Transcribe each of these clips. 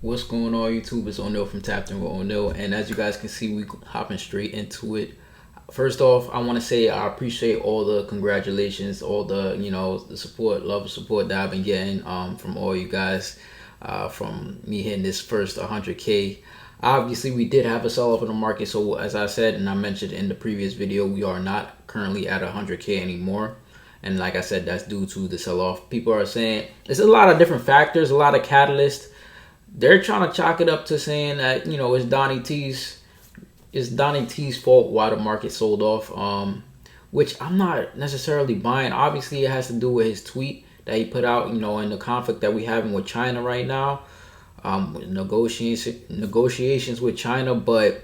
What's going on, YouTube? It's O'Neil from Tapped In with O'Neil, and as you guys can see, we hopping straight into it. First off, I want to say I appreciate all the congratulations, all the the support, love, and support that I've been getting from all you guys, from me hitting this first 100K. Obviously, we did have a sell off in the market, so as I said and I mentioned in the previous video, we are not currently at 100K anymore. And like I said, that's due to the sell off. People are saying there's a lot of different factors, a lot of catalysts. They're trying to chalk it up to saying that it's Donnie T's fault why the market sold off, which I'm not necessarily buying. Obviously, it has to do with his tweet that he put out, in the conflict that we having with China right now, negotiations with China. But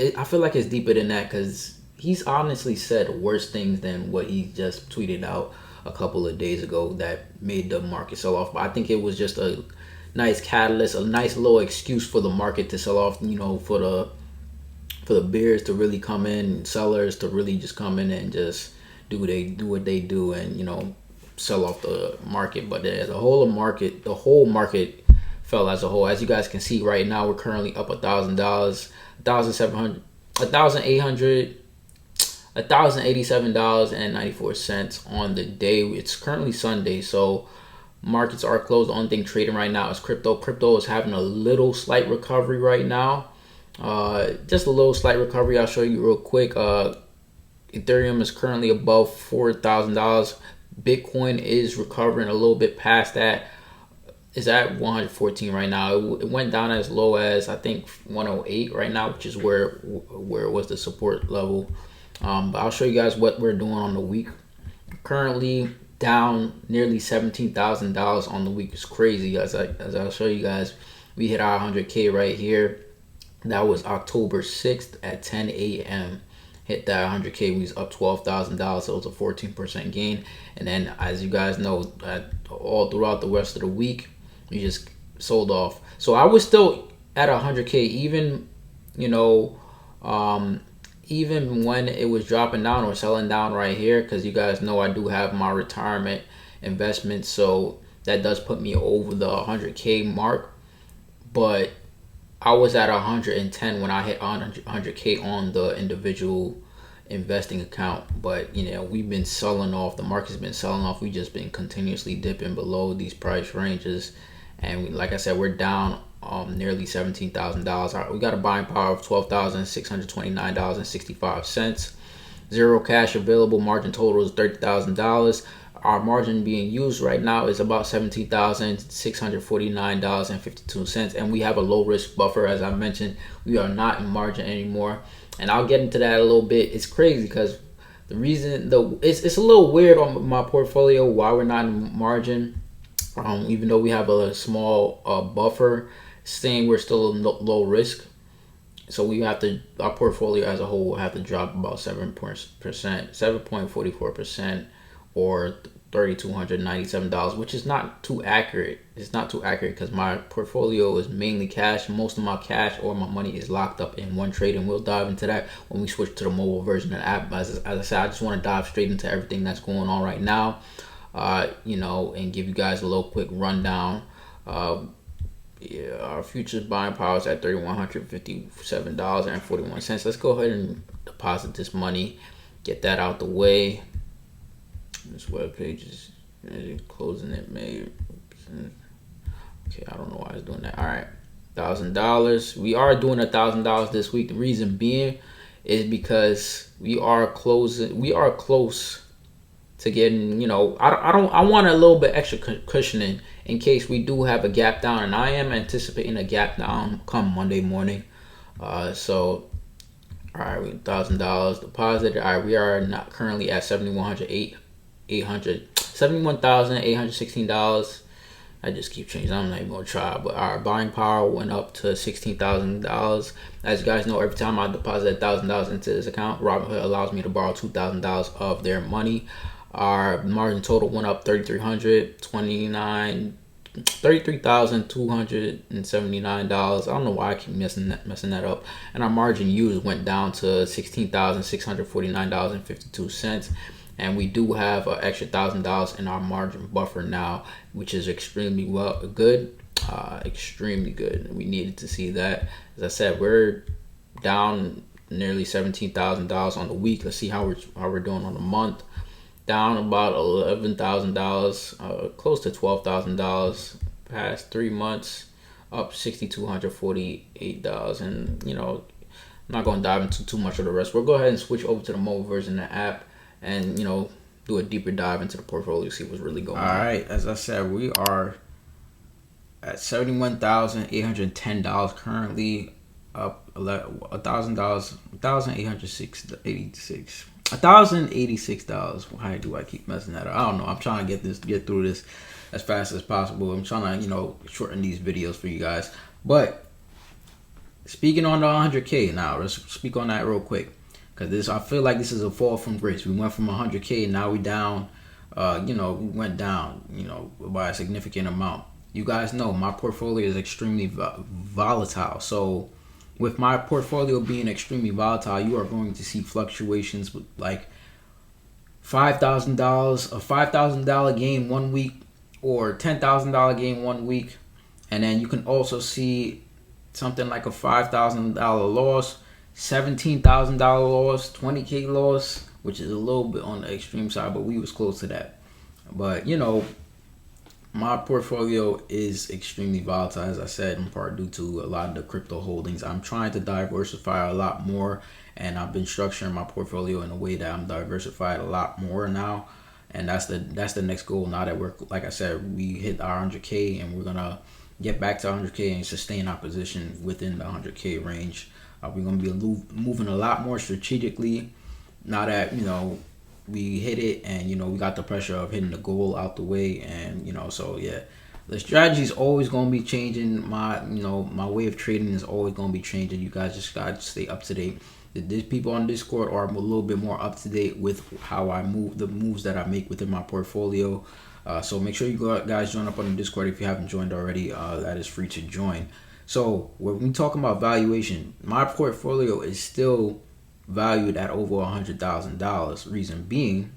I feel like it's deeper than that because he's honestly said worse things than what he just tweeted out a couple of days ago that made the market sell off. But I think it was just a nice catalyst, a nice little excuse for the market to sell off, for the bears to really come in, sellers to really just come in and just do what they do and sell off the market. But the whole market fell as a whole. As you guys can see right now, we're currently up $1,000, $1,700, $1,087.94 on the day. It's currently Sunday, so markets are closed. The only thing trading right now is crypto. Crypto is having a little slight recovery right now. Just a little slight recovery. I'll show you real quick. Ethereum is currently above $4,000. Bitcoin is recovering a little bit past that. It's at 114 right now. It went down as low as I think 108 right now, which is where it was the support level. But I'll show you guys what we're doing on the week. Currently down nearly $17,000 on the week. Is crazy. As I'll show you guys, we hit our 100K right here. That was October 6th at 10 a.m. Hit that 100K. We was up $12,000. So it was a 14% gain. And then, as you guys know, all throughout the rest of the week, we just sold off. So I was still at 100K, even even when it was dropping down or selling down right here, because you guys know I do have my retirement investments, so that does put me over the 100K mark. But I was at 110 when I hit 100K on the individual investing account. But we've been selling off. The market's been selling off. We just been continuously dipping below these price ranges, and like I said, we're down nearly $17,000. We got a buying power of $12,629.65. Zero cash available. Margin total is $30,000. Our margin being used right now is about $17,649.52, and we have a low risk buffer. As I mentioned, we are not in margin anymore, and I'll get into that a little bit. It's crazy because the reason it's a little weird on my portfolio why we're not in margin, even though we have a small buffer, saying we're still low risk. So we have to, our portfolio as a whole will have to drop about 7.44%, or $3,297, which is not too accurate. It's not too accurate because my portfolio is mainly cash. Most of my cash or my money is locked up in one trade, and we'll dive into that when we switch to the mobile version of the app. As I said, I just want to dive straight into everything that's going on right now, and give you guys a little quick rundown. Our futures buying power is at $3,157.41. Let's go ahead and deposit this money, get that out the way. This web page is closing it. Maybe. Okay, I don't know why it's doing that. All right, $1,000. We are doing $1,000 this week. The reason being is because we are close to getting. I want a little bit extra cushioning in case we do have a gap down, and I am anticipating a gap down come Monday morning. So, all right, we $1,000 deposited. All right, we are not currently at $71,816. I just keep changing. I'm not even gonna try. But our buying power went up to $16,000. As you guys know, every time I deposit $1,000 into this account, Robinhood allows me to borrow $2,000 of their money. Our margin total went up $33,279. I don't know why I keep messing that up. And our margin used went down to $16,649.52. And we do have an extra $1,000 in our margin buffer now, which is extremely good. extremely good. We needed to see that. As I said, we're down nearly $17,000 on the week. Let's see how we're doing on the month. Down about $11,000, close to $12,000 past 3 months. Up $6,248, and I'm not going to dive into too much of the rest. We'll go ahead and switch over to the mobile version of the app, and do a deeper dive into the portfolio, see what's really going on. All right, as I said, we are at $71,810 currently, up $1,000, $1,086. Why do I keep messing that up? I don't know. I'm trying to get through this as fast as possible. I'm trying to shorten these videos for you guys. But speaking on the 100K now, let's speak on that real quick, because I feel like this is a fall from grace. We went from 100K and now we down. We went down by a significant amount. You guys know my portfolio is extremely volatile. So with my portfolio being extremely volatile, you are going to see fluctuations with like $5,000, a $5,000 gain 1 week, or $10,000 gain 1 week, and then you can also see something like a $5,000 loss, $17,000 loss, $20K loss, which is a little bit on the extreme side, but we was close to that. But my portfolio is extremely volatile, as I said, in part due to a lot of the crypto holdings. I'm trying to diversify a lot more, and I've been structuring my portfolio in a way that I'm diversified a lot more now. And that's the next goal. Now that we're, like I said, we hit our 100K, and we're gonna get back to 100K and sustain our position within the 100K range. We're gonna be moving a lot more strategically now that we hit it, and we got the pressure of hitting the goal out the way, and so yeah, the strategy is always gonna be changing. My way of trading is always gonna be changing. You guys just gotta stay up to date. These people on Discord are a little bit more up to date with how I move, the moves that I make within my portfolio. So make sure you guys join up on the Discord if you haven't joined already. That is free to join. So when we talking about valuation, my portfolio is still valued at over $100,000. Reason being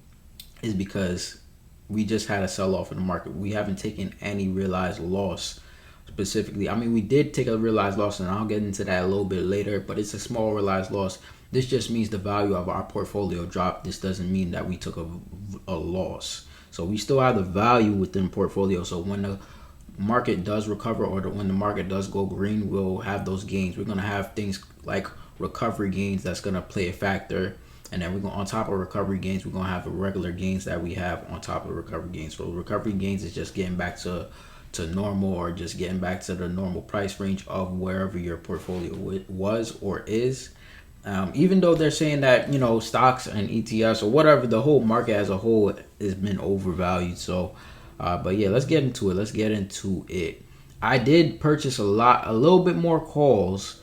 is because we just had a sell-off in the market. We haven't taken any realized loss. Specifically, I mean, we did take a realized loss, and I'll get into that a little bit later, but it's a small realized loss. This just means the value of our portfolio dropped. This doesn't mean that we took a loss. So we still have the value within portfolio. So when the market does recover, or when the market does go green, we'll have those gains. We're going to have things like recovery gains that's going to play a factor. And then we're going, on top of recovery gains, we're going to have the regular gains that we have on top of recovery gains. So recovery gains is just getting back to normal, or just getting back to the normal price range of wherever your portfolio was or is. Even though they're saying that stocks and ETFs or whatever, the whole market as a whole has been overvalued. So but yeah, let's get into it. I did purchase a little bit more calls.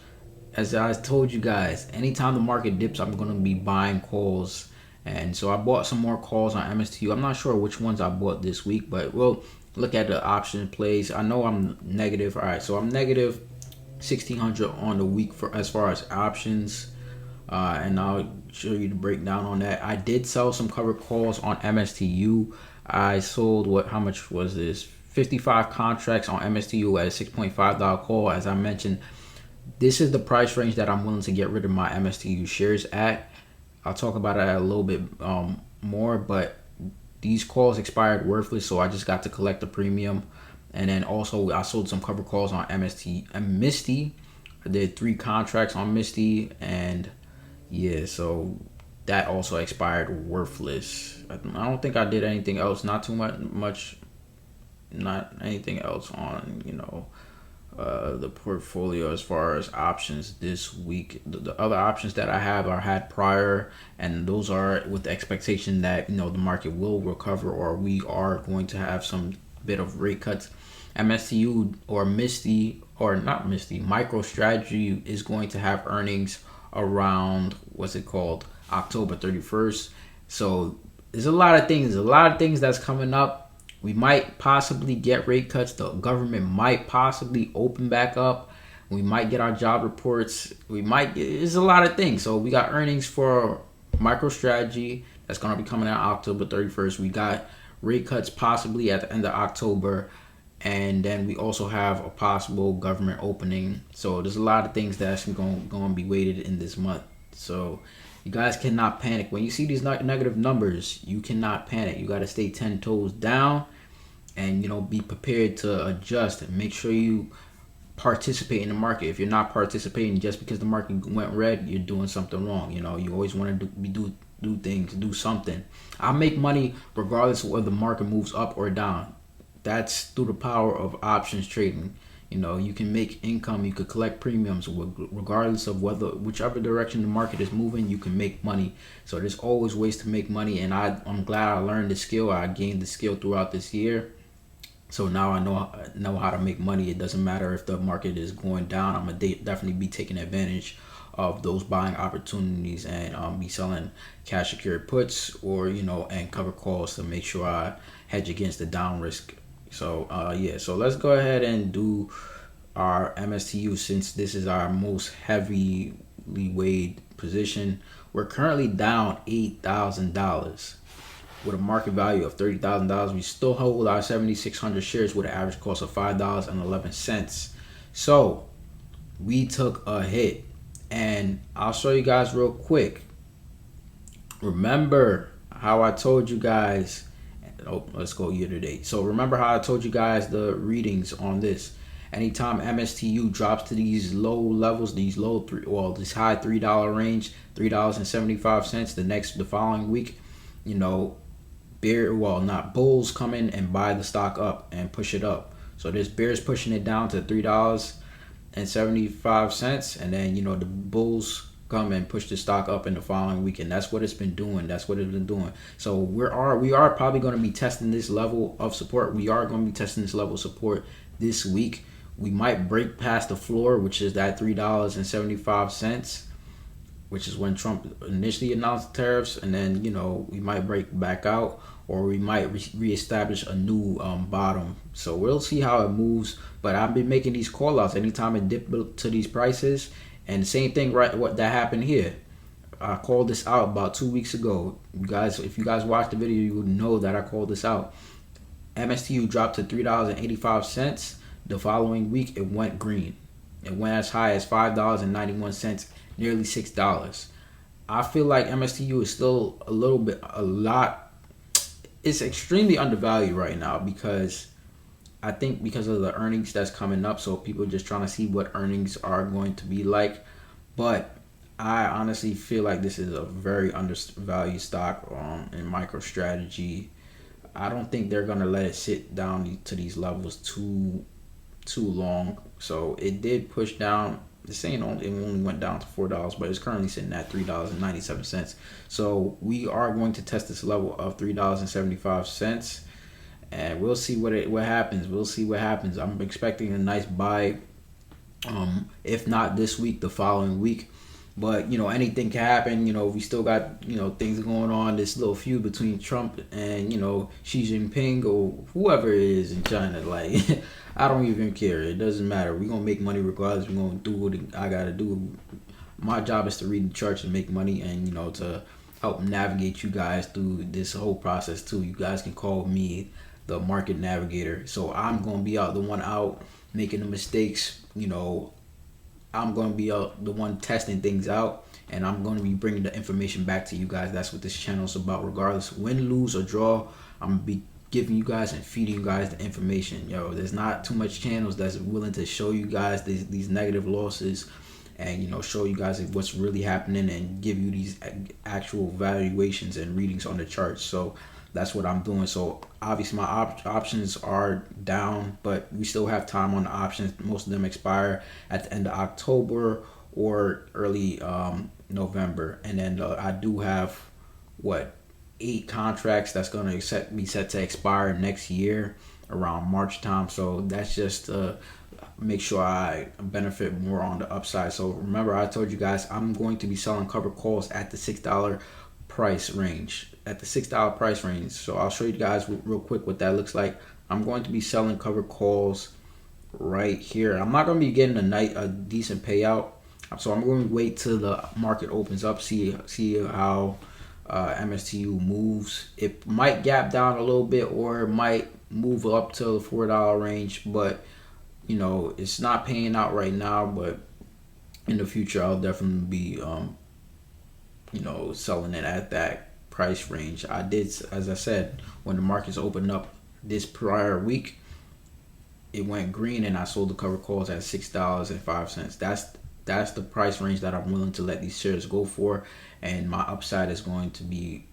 As I told you guys, anytime the market dips, I'm going to be buying calls. And so I bought some more calls on MSTU. I'm not sure which ones I bought this week, but we'll look at the option plays. I know I'm negative. All right, so I'm negative 1,600 on the week for as far as options. And I'll show you the breakdown on that. I did sell some covered calls on MSTU. I sold how much was this? 55 contracts on MSTU at a $6.5 call. As I mentioned, this is the price range that I'm willing to get rid of my MSTU shares at. I'll talk about it a little bit more, but these calls expired worthless, so I just got to collect the premium. And then also I sold some cover calls on MSTY and Misti. I did 3 contracts on Misti, and yeah, so that also expired worthless. I don't think I did anything else. Not too much. Not anything else on the portfolio as far as options this week. The other options that I have are had prior, and those are with the expectation that the market will recover, or we are going to have some bit of rate cuts. MSTU or Misti, or not Misti, MicroStrategy is going to have earnings around October 31st. So there's a lot of things that's coming up. We might possibly get rate cuts. The government might possibly open back up. We might get our job reports. There's a lot of things. So we got earnings for MicroStrategy that's going to be coming out October 31st. We got rate cuts possibly at the end of October. And then we also have a possible government opening. So there's a lot of things that's going to be weighted in this month. So you guys cannot panic. When you see these negative numbers, you cannot panic. You got to stay 10 toes down and, be prepared to adjust and make sure you participate in the market. If you're not participating just because the market went red, you're doing something wrong. You always want to do things, do something. I make money regardless of whether the market moves up or down. That's through the power of options trading. You can make income, you could collect premiums regardless of whichever direction the market is moving, you can make money. So there's always ways to make money, and I'm glad I learned the skill. I gained the skill throughout this year. So now I know how to make money. It doesn't matter if the market is going down. I'm gonna definitely be taking advantage of those buying opportunities and be selling cash secured puts or and cover calls to make sure I hedge against the down risk. So so let's go ahead and do our MSTU since this is our most heavily weighed position. We're currently down $8,000 with a market value of $30,000. We still hold our 7,600 shares with an average cost of $5.11. So we took a hit, and I'll show you guys real quick. Remember how I told you guys. Let's go year to date. So remember how I told you guys the readings on this. Anytime MSTU drops to these low levels, this high $3 range, $3.75, the following week, bulls come in and buy the stock up and push it up. So there's bears pushing it down to $3.75, and then the bulls come and push the stock up in the following week, and that's what it's been doing. So we are probably going to be testing this level of support. We are going to be testing this level of support this week. We might break past the floor, which is that $3.75, which is when Trump initially announced tariffs, and then we might break back out, or we might reestablish a new bottom. So we'll see how it moves. But I've been making these call outs anytime it dipped to these prices, and the same thing what that happened here. I called this out about 2 weeks ago. If you guys watched the video, you would know that I called this out. MSTU dropped to $3.85. The following week, it went green. It went as high as $5.91, nearly $6. I feel like MSTU is still it's extremely undervalued right now because I think because of the earnings that's coming up, so people are just trying to see what earnings are going to be like. But I honestly feel like this is a very undervalued stock in MicroStrategy. I don't think they're gonna let it sit down to these levels too long. So it did push down. It only went down to $4, but it's currently sitting at $3.97. So we are going to test this level of $3.75, and we'll see what happens. We'll see what happens. I'm expecting a nice buy. If not this week, the following week. But anything can happen. We still got things going on. This little feud between Trump and Xi Jinping or whoever it is in China. Like I don't even care. It doesn't matter. We're gonna make money regardless. We're gonna do what I gotta do. My job is to read the charts and make money, and to help navigate you guys through this whole process too. You guys can call me the market navigator. So I'm gonna be the one out making the mistakes. I'm going to be the one testing things out, and I'm going to be bringing the information back to you guys. That's what this channel is about. Regardless, win, lose, or draw, I'm going to be giving you guys and feeding you guys the information. There's not too much channels that's willing to show you guys these negative losses and, show you guys what's really happening and give you these actual valuations and readings on the charts. So that's what I'm doing. So obviously my options are down, but we still have time on the options. Most of them expire at the end of October or early November. And then I do have 8 contracts that's going to be set to expire next year around March time. So that's just make sure I benefit more on the upside. So remember, I told you guys I'm going to be selling cover calls at the $6 price range. So I'll show you guys real quick what that looks like. I'm going to be selling cover calls right here. I'm not going to be getting a decent payout, so I'm going to wait till the market opens up, see how MSTU moves. It might gap down a little bit, or it might move up to the $4 range, but it's not paying out right now. But in the future, I'll definitely be selling it at that price range. I did, as I said, when the markets opened up this prior week, it went green and I sold the cover calls at $6.05. That's the price range that I'm willing to let these shares go for, and my upside is going to be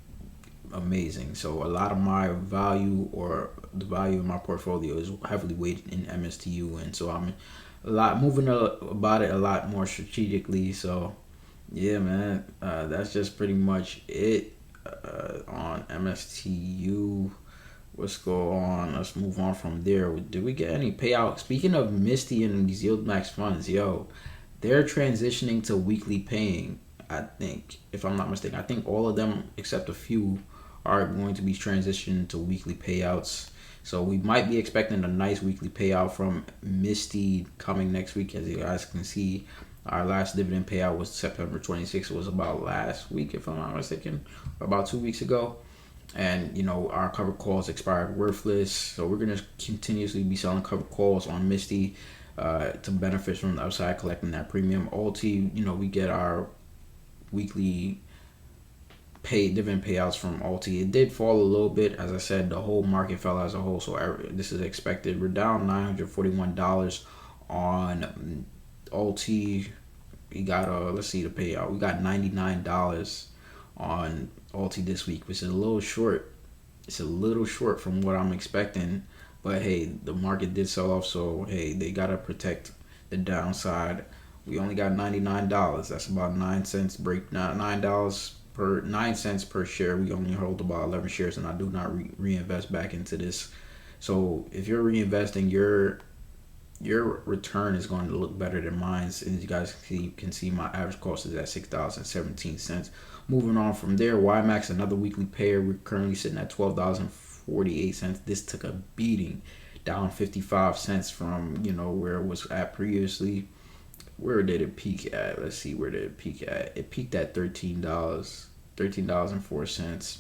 amazing. So a lot of my value, or the value of my portfolio, is heavily weighted in MSTU, and so I'm moving about it a lot more strategically. So yeah, man, that's just pretty much it on MSTU. Let's go on. Let's move on from there. Did we get any payout? Speaking of Misti and these YieldMax funds, they're transitioning to weekly paying. I think, if I'm not mistaken, I think all of them except a few are going to be transitioning to weekly payouts. So we might be expecting a nice weekly payout from Misti coming next week. As you guys can see, our last dividend payout was September 26th. It was about last week, if I'm not mistaken, about 2 weeks ago. And our cover calls expired worthless, so we're gonna continuously be selling cover calls on Misti to benefit from the upside, collecting that premium. ULTY, we get our weekly dividend payouts from ULTY. It did fall a little bit, as I said. The whole market fell as a whole, so this is expected. We're down $941 on ULTY. We got let's see the payout. We got $99 on ULTY this week, which is a little short. It's a little short from what I'm expecting, but hey, the market did sell off, so hey, they gotta protect the downside. We only got $99. That's about 9 cents break. $9 per 9 cents per share. We only hold about 11 shares, and I do not reinvest back into this. So if you're reinvesting, your return is going to look better than mine. As you guys can see, my average cost is at $6.17. Moving on from there, YieldMax, another weekly payer. We're currently sitting at $12.48. This took a beating, down 55 cents from where it was at previously. Where did it peak at? Let's see, where did it peak at? It peaked at $13.04.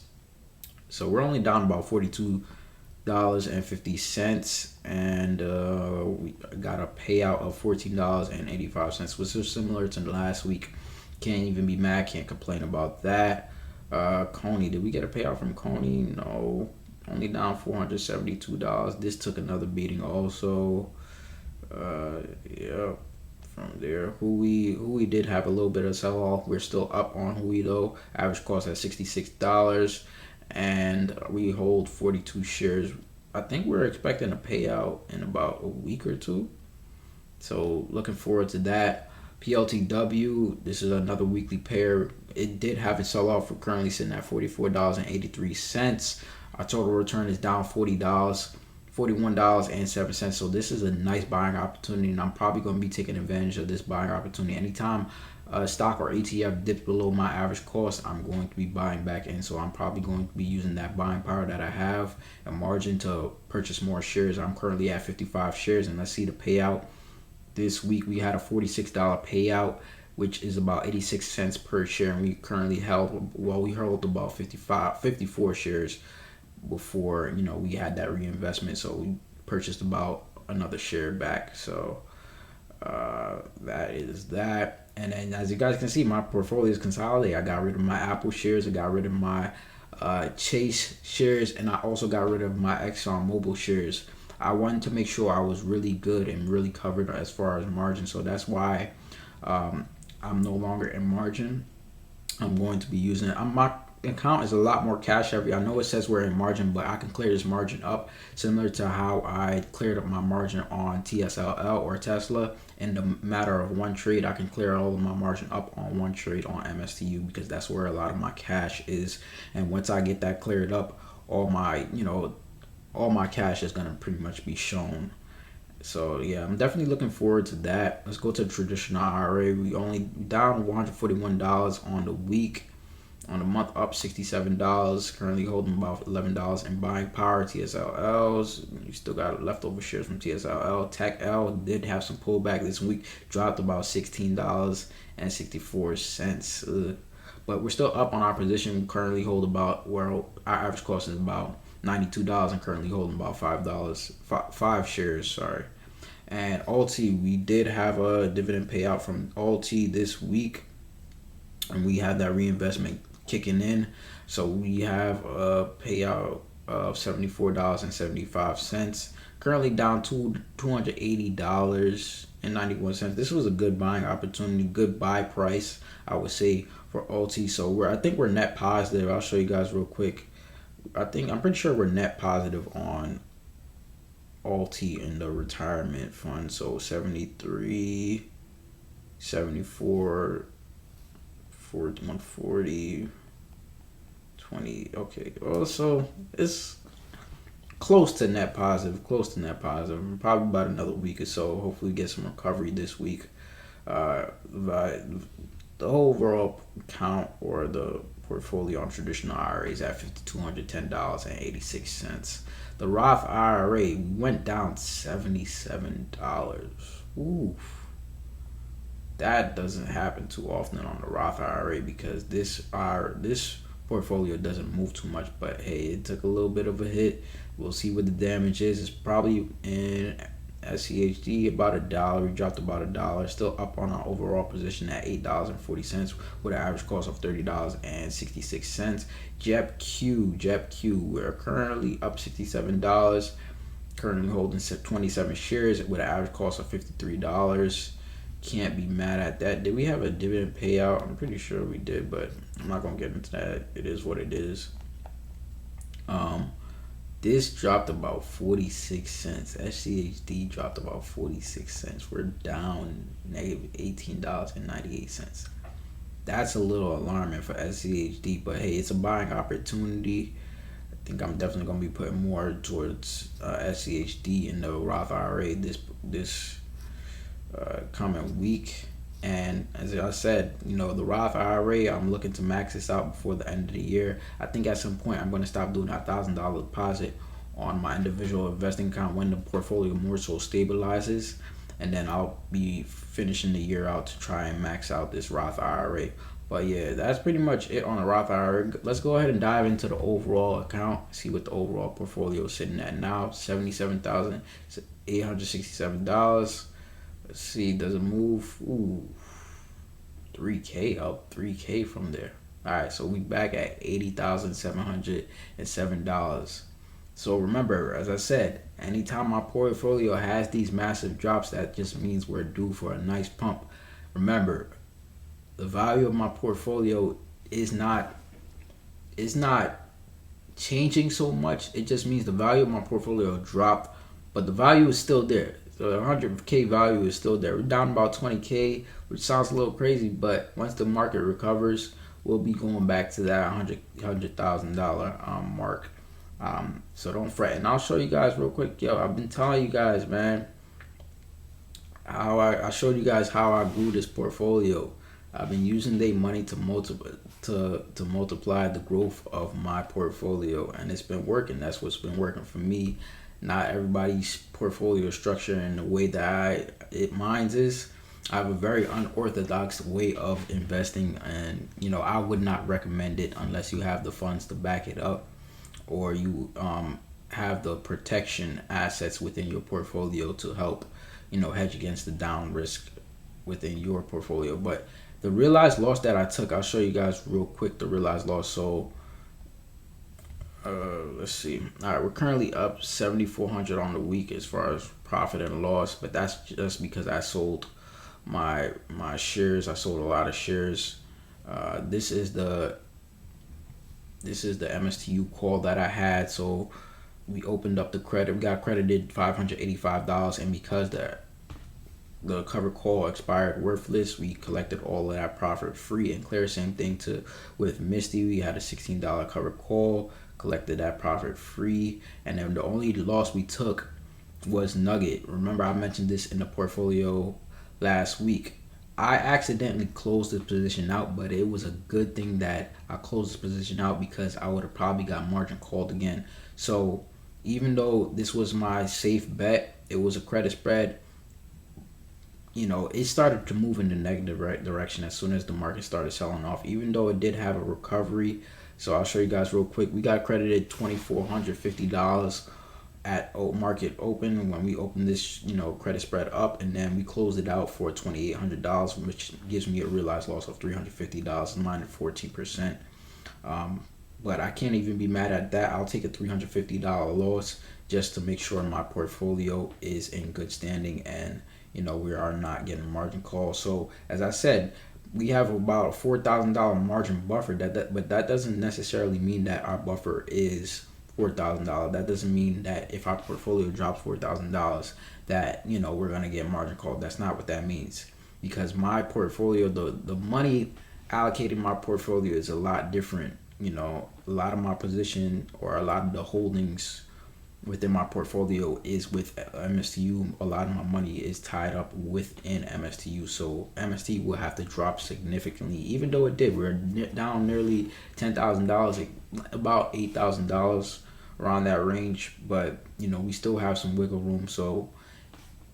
So we're only down about $42.50, and we got a payout of $14.85, which is similar to last week. Can't even be mad, can't complain about that. Coney, did we get a payout from Coney? No, only down $472. This took another beating also. Yeah. From there, Hui did have a little bit of sell off. We're still up on Hui though. Average cost at $66, and we hold 42 shares. I think we're expecting a payout in about a week or two, so looking forward to that. PLTW, this is another weekly pair. It did have a sell off. We're currently sitting at $44.83. Our total return is down $41.07. So this is a nice buying opportunity, and I'm probably going to be taking advantage of this buying opportunity. Anytime stock or ETF dips below my average cost, I'm going to be buying back in. So I'm probably going to be using that buying power that I have, a margin, to purchase more shares. I'm currently at 55 shares, and let's see the payout. This week we had a $46 payout, which is about 86 cents per share, and we currently held about 54 shares before we had that reinvestment, so we purchased about another share back. So that is that. And then, as you guys can see, my portfolio is consolidated. I got rid of my Apple shares, I got rid of my Chase shares, and I also got rid of my Exxon Mobil shares. I wanted to make sure I was really good and really covered as far as margin, so that's why I'm no longer in margin. I'm going to be using it. My account is a lot more cash heavy. I know it says we're in margin, but I can clear this margin up similar to how I cleared up my margin on TSLL or Tesla. In the matter of one trade, I can clear all of my margin up on one trade on MSTU, because that's where a lot of my cash is. And once I get that cleared up, all my cash is going to pretty much be shown. So yeah, I'm definitely looking forward to that. Let's go to the traditional IRA. We only down $141 on the week. On the month, up $67. Currently holding about $11 in buying power. TSLLs, you still got leftover shares from TSLL. TechL did have some pullback this week. Dropped about $16.64. But we're still up on our position. We currently hold about, our average cost is about $92. I'm currently holding about five shares, sorry. And ULTY, we did have a dividend payout from ULTY this week, and we had that reinvestment kicking in. So we have a payout of $74.75. Currently down to $280.91. This was a good buying opportunity, good buy price, I would say, for ULTY. So I think we're net positive. I'll show you guys real quick. I'm pretty sure we're net positive on ULTY in the retirement fund. So 73, 74, 140, 20. Okay. Also, it's close to net positive. Probably about another week or so. Hopefully get some recovery this week. The overall count or the portfolio on traditional IRA is at $5,210.86. The Roth IRA went down $77. Oof. That doesn't happen too often on the Roth IRA because this portfolio doesn't move too much. But hey, it took a little bit of a hit. We'll see what the damage is. It's probably in SCHD about $1. We dropped about $1. Still up on our overall position at $8.40 with an average cost of $30.66. JEPQ, we're currently up $67. Currently holding 27 shares with an average cost of $53. Can't be mad at that. Did we have a dividend payout? I'm pretty sure we did, but I'm not gonna get into that. It is what it is. This dropped about 46 cents. SCHD dropped about 46 cents. We're down negative $18.98. That's a little alarming for SCHD, but hey, it's a buying opportunity. I think I'm definitely gonna be putting more towards SCHD in the Roth IRA this coming week. And as I said, the Roth IRA, I'm looking to max this out before the end of the year. I think at some point I'm going to stop doing a $1,000 deposit on my individual investing account when the portfolio more so stabilizes. And then I'll be finishing the year out to try and max out this Roth IRA. But yeah, that's pretty much it on the Roth IRA. Let's go ahead and dive into the overall account, see what the overall portfolio is sitting at now. $77,867. Let's see, does it move? Ooh, 3K up, 3K from there. All right, so we back at $80,707. So remember, as I said, anytime my portfolio has these massive drops, that just means we're due for a nice pump. Remember, the value of my portfolio is not changing so much. It just means the value of my portfolio dropped, but the value is still there. So the 100K value is still there. We're down about 20K, which sounds a little crazy, but once the market recovers, we'll be going back to that $100,000 mark. So don't fret. And I'll show you guys real quick. I've been telling you guys, man, how I showed you guys how I grew this portfolio. I've been using their money to multiply the growth of my portfolio, and it's been working. That's what's been working for me. Not everybody's portfolio structure and the way that mine's is. I have a very unorthodox way of investing, and I would not recommend it unless you have the funds to back it up, or you have the protection assets within your portfolio to help hedge against the down risk within your portfolio. But the realized loss that I took, I'll show you guys real quick the realized loss. So let's see. All right, we're currently up 7,400 on the week as far as profit and loss, but that's just because I sold my shares. I sold a lot of shares. This is the MSTU call that I had. So we opened up the credit. We got credited $585, and because the covered call expired worthless, we collected all of that profit free and clear. Same thing with Misti. We had a $16 covered call, collected that profit free, and then the only loss we took was Nugget. Remember, I mentioned this in the portfolio last week. I accidentally closed this position out, but it was a good thing that I closed this position out because I would have probably got margin called again. So even though this was my safe bet, it was a credit spread, it started to move in the negative direction as soon as the market started selling off. Even though it did have a recovery, So I'll show you guys real quick. We got credited $2,450 at market open when we opened this, credit spread up, and then we closed it out for $2,800, which gives me a realized loss of $350, minus 14%. But I can't even be mad at that. I'll take a $350 loss just to make sure my portfolio is in good standing and we are not getting margin calls. So as I said, we have about a $4,000 margin buffer. But that doesn't necessarily mean that our buffer is $4,000. That doesn't mean that if our portfolio drops $4,000 that we're gonna get margin call. That's not what that means, because my portfolio, the money allocated in my portfolio is a lot different. A lot of my position, or a lot of the holdings within my portfolio, is with MSTU. A lot of my money is tied up within MSTU, so MSTU will have to drop significantly. Even though it did, we're down nearly $10,000, about $8,000, around that range. But we still have some wiggle room. So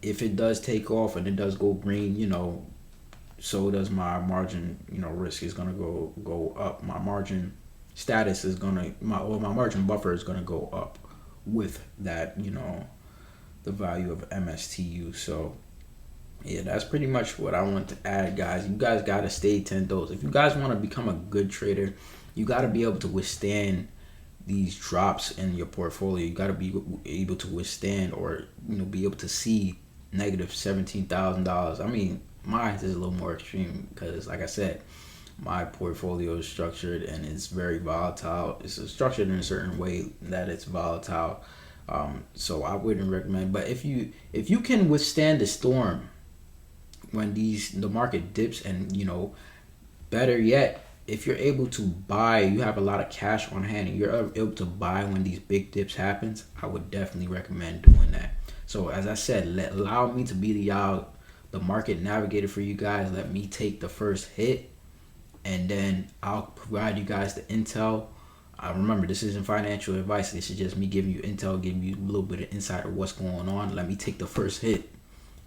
if it does take off and it does go green, so does my margin. Risk is gonna go up. My margin status is gonna my margin buffer is gonna go up with that, the value of MSTU. So yeah, that's pretty much what I want to add, guys. You guys gotta stay 10 toes. If you guys want to become a good trader, you gotta be able to withstand these drops in your portfolio. You gotta be able to withstand, or be able to see negative $17,000. I mean, mine is a little more extreme because, like I said, my portfolio is structured and it's very volatile. It's structured in a certain way that it's volatile. So I wouldn't recommend. But if you can withstand the storm when the market dips, and better yet, if you're able to buy, you have a lot of cash on hand and you're able to buy when these big dips happens, I would definitely recommend doing that. So as I said, allow me to be the market navigator for you guys. Let me take the first hit, and then I'll provide you guys the intel. Remember, this isn't financial advice. This is just me giving you intel, giving you a little bit of insight of what's going on. Let me take the first hit.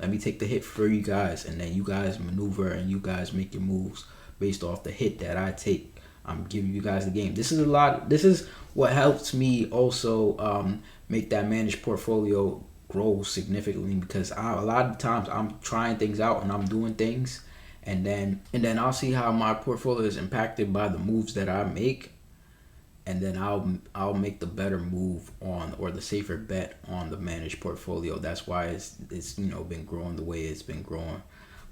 Let me take the hit for you guys, and then you guys maneuver and you guys make your moves based off the hit that I take. I'm giving you guys the game. This is what helps me also make that managed portfolio grow significantly, because a lot of times I'm trying things out and I'm doing things, and then I'll see how my portfolio is impacted by the moves that I make, and then I'll make the better move on, or the safer bet on, the managed portfolio. That's why it's been growing the way it's been growing.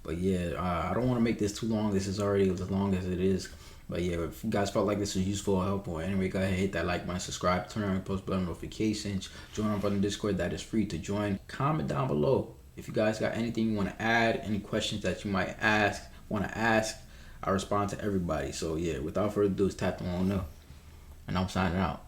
But yeah, I don't want to make this too long. This is already as long as it is. But yeah, if you guys felt like this was useful or helpful, anyway, go ahead, hit that like button, subscribe, turn on post button notifications, join up on the Discord. That is free to join. Comment down below if you guys got anything you want to add, any questions that you might want to ask. I respond to everybody. So yeah, without further ado, it's Tap on up, and I'm signing out.